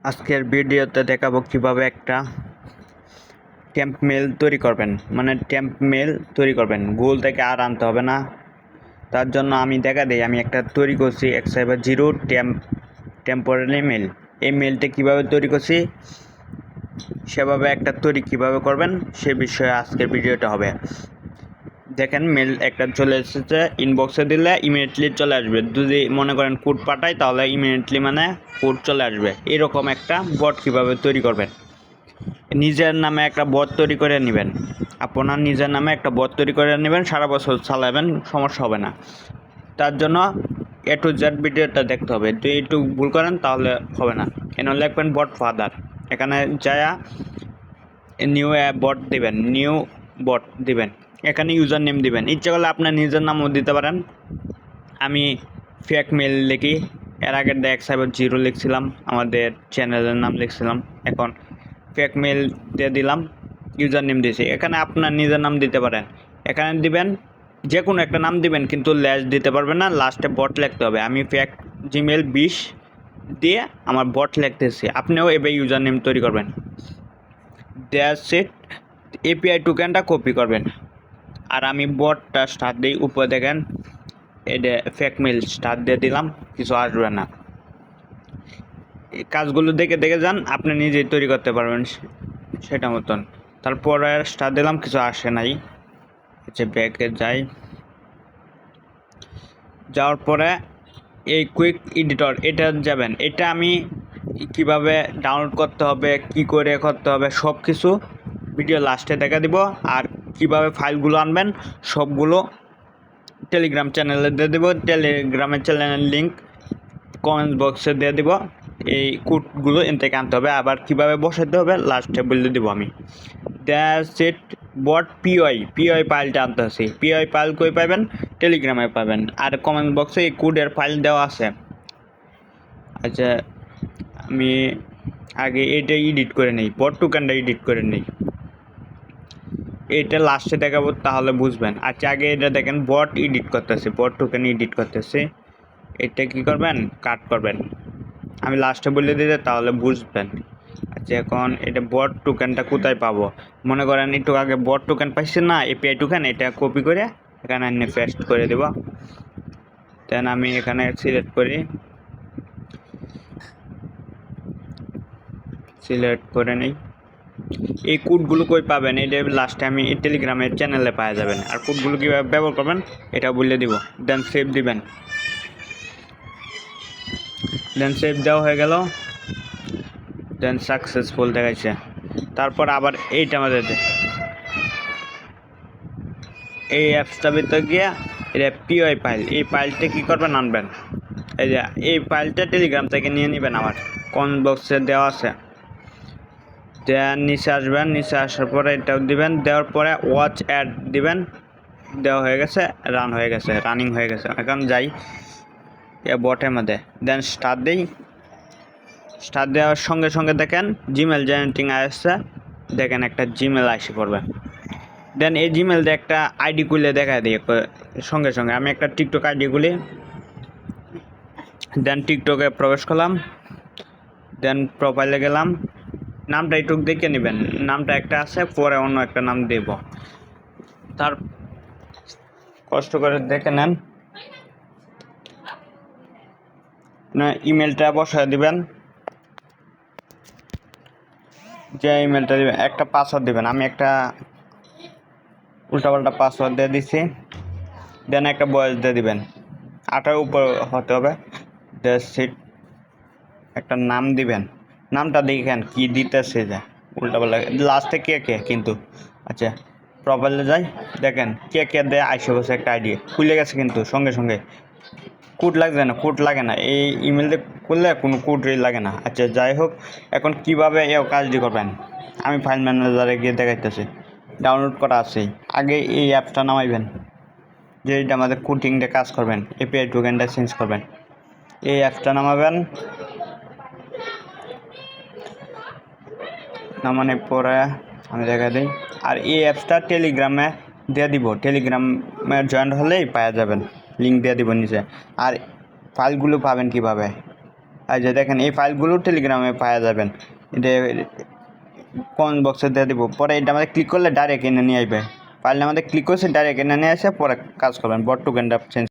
আজকের ভিডিওতে দেখাবো কিভাবে একটা টেম্প মেল তৈরি করবেন, মানে টেম্প মেল তৈরি করবেন। গুগল থেকে আর আনতে হবে না। তার জন্য আমি দেখা দিই, আমি একটা তৈরি করছি X50 টেম্পোরারি মেল। এই মেলটা কিভাবে তৈরি করছি, সেভাবে একটা তৈরি কিভাবে করবেন সে বিষয়ে আজকের ভিডিওটা হবে। দেখেন, মেল একটা চলে এসেছে, ইনবক্সে দিলে ইমিডিয়েটলি চলে আসবে। যদি মনে করেন কোড পাঠাই তাহলে ইমিডিয়েটলি মানে কোড চলে আসবে। এরকম একটা বট কিভাবে তৈরি করবেন। নিজের নামে একটা বট তৈরি করে নেবেন, আপনার নিজের নামে একটা বট তৈরি করে নেবেন, সারা বছর চালাবেন, সমস্যা হবে না। তার জন্য A to Z ভিডিওটা দেখতে হবে। যদি একটু ভুল করেন তাহলে হবে না। এখানে লিখবেন বট ফাদার, এখানে যায়া নিউ বট দিবেন, নিউ বট দিবেন, এখানে ইউজার নেম দিবেন। ইচ্ছা করলে আপনার নিজের নামও দিতে পারেন। আমি ফেক মেল লিখি, এর আগে X50 লিখছিলাম, আমাদের চ্যানেলের নাম লিখছিলাম, এখন ফেক মেল দিয়ে দিলাম, ইউজার নেম দিয়েছি। এখানে আপনার নিজের নাম দিতে পারেন, এখানে দিবেন যে কোনো একটা নাম দিবেন, কিন্তু ল্যাশ দিতে পারবেন না, লাস্টে বট লিখতে হবে। আমি ফেক জিমেল 20 দিয়ে আমার বট লিখতেছি, আপনিও এবার ইউজার নেম তৈরি করবেন। That's it. এপিআই টোকেনটা কপি করবেন, আর আমি বটটা স্টার্ট দিই। উপরে দেখেন এটা ফেক মেল স্টার্ট দিয়ে দিলাম, কিছু আসবে না। এই কাজগুলো দেখে দেখে যান, আপনি নিজেই তৈরি করতে পারবেন সেটা মতন। তারপরে স্টার্ট দিলাম, কিছু আসে নাই। হচ্ছে ব্যাকে যাই, যাওয়ার পরে এই কুইক এডিটর এটা যাবেন। এটা আমি কিভাবে ডাউনলোড করতে হবে, কি করে করতে হবে, সব কিছু ভিডিও লাস্টে দেখা দিব। আর কিভাবে ফাইলগুলো আনবেন সবগুলো টেলিগ্রাম চ্যানেলে দিয়ে দেবো। টেলিগ্রামের চ্যানেলের লিঙ্ক কমেন্ট বক্সে দিয়ে দিব। এই কোডগুলো এন থেকে আনতে হবে, আবার কীভাবে বসাতে হবে লাস্টে বলে দেবো আমি। That's it. বট পিওয়াই ফাইলটা আনতে আছে। পিওয়াই ফাইল কই পাবেন? টেলিগ্রামে পাবেন, আর কমেন্ট বক্সে এই কোডের ফাইল দেওয়া আছে। আচ্ছা, আমি আগে এটা এডিট করে নিই, বট টোকেনটা এডিট করে নিই, এটা লাস্টে দেখাবো তাহলে বুঝবেন। আচ্ছা, আগে এটা দেখেন, বট এডিট করতেছে, বট টোকেন এডিট করতেছে। এটা কি করবেন? কাট করবেন। আমি লাস্টে বলে দিতে তাহলে বুঝবেন। আচ্ছা, এখন এটা বট টোকেনটা কোথায় পাবো? মনে করেন একটু আগে বট টোকেন পাইছেন না, এপিআই টোকেন, এটা কপি করে এখানে আমি পেস্ট করে দেব। দেন আমি এখানে সিলেক্ট করি, সিলেক্ট করে নিই। এই কোডগুলো কই পাবেন? এটা লাস্টে আমি টেলিগ্রামের চ্যানেলে পাওয়া যাবেন। আর কোডগুলো কীভাবে ব্যবহার করবেন এটা বলে দিব। দেন সেভ দিবেন। দেন সেভ দেওয়া হয়ে গেল, দেন সাকসেসফুল দেখাচ্ছে। তারপর আবার এইটা আমাদের এই অ্যাপসটা ভিতরে গিয়ে এটা পিওয়াই ফাইল, এই ফাইলটা কী করবেন? আনবেন। এই যে এই ফাইলটা টেলিগ্রাম থেকে নিয়ে নেবেন, আমার কমেন্ট বক্সে দেওয়া আছে। দেন নিচে আসবেন, নিচে আসার পরে এটাও দিবেন, দেওয়ার পরে ওয়াচ অ্যাড দিবেন। দেওয়া হয়ে গেছে, রান হয়ে গেছে, রানিং হয়ে গেছে। এখন যাই এ বটের মধ্যে, দেন স্টার্ট দিই। স্টার্ট দেওয়ার সঙ্গে সঙ্গে দেখেন জিমেল জেনারেটিং আসছে, দেখেন একটা জিমেল আসে পড়বে। দেন এই জিমেল দিয়ে একটা আইডি খুলে দেখা দিই সঙ্গে সঙ্গে। আমি একটা টিকটক আইডি খুলি, দেন টিকটকে প্রবেশ করলাম, দেন প্রোফাইলে গেলাম। নামটা একটু দেখে নেবেন, নামটা একটা আছে, পরে অন্য একটা নাম দেব। তার কষ্ট করে দেখে নেন। না, ইমেলটা বসায় দিবেন, যে ইমেলটা দিবেন একটা পাসওয়ার্ড দিবেন। আমি একটা উল্টাপাল্টা পাসওয়ার্ড দিয়ে দিচ্ছি। দেন একটা বয়স দিয়ে দিবেন, 18 উপর হতে হবে। সিট একটা নাম দিবেন, নামটা দেখেন কি দিতেছে, যে উল্টাপাল্টা লাস্টে কে কে কিন্তু। আচ্ছা, প্রোফাইলে যাই, দেখেন কে কে দেয় আইসে বসে একটা আইডি খুলে গেছে, কিন্তু সঙ্গে সঙ্গে কোড লাগছে না, কোড লাগে না, এই ইমেল দিয়ে করলে কোনো কোডই লাগে না। আচ্ছা, যাই হোক, এখন কীভাবে এই কাজটি করবেন আমি ফাইল ম্যানেজারে গিয়ে দেখাইতেছি। ডাউনলোড করা আছেই, আগে এই অ্যাপসটা নামাইবেন, যে এটা আমাদের কোডিংটা কাজ করবেন, এপিআই টোকেনটা চেঞ্জ করবেন। এই অ্যাপসটা নামাবেন, নামানোর পরে আমি দেখা দিই। আর এই অ্যাপসটা টেলিগ্রামে দিয়ে দিব, টেলিগ্রামে জয়েন হলেই পাওয়া যাবেন, লিঙ্ক দিয়ে দিব নিচে। আর ফাইলগুলো পাবেন কিভাবে? আর যে দেখেন এই ফাইলগুলো টেলিগ্রামে পাওয়া যাবেন। এটা কমেন্ট বক্সে দিয়ে দেবো। পরে এটা আমাদের ক্লিক করলে ডাইরেক্ট এনে নিয়ে আসবে। ফাইলটা আমাদের ক্লিক করছে ডাইরেক্ট এনে নিয়ে আসে, পরে কাজ করবেন বট টোকেনটা চেঞ্জ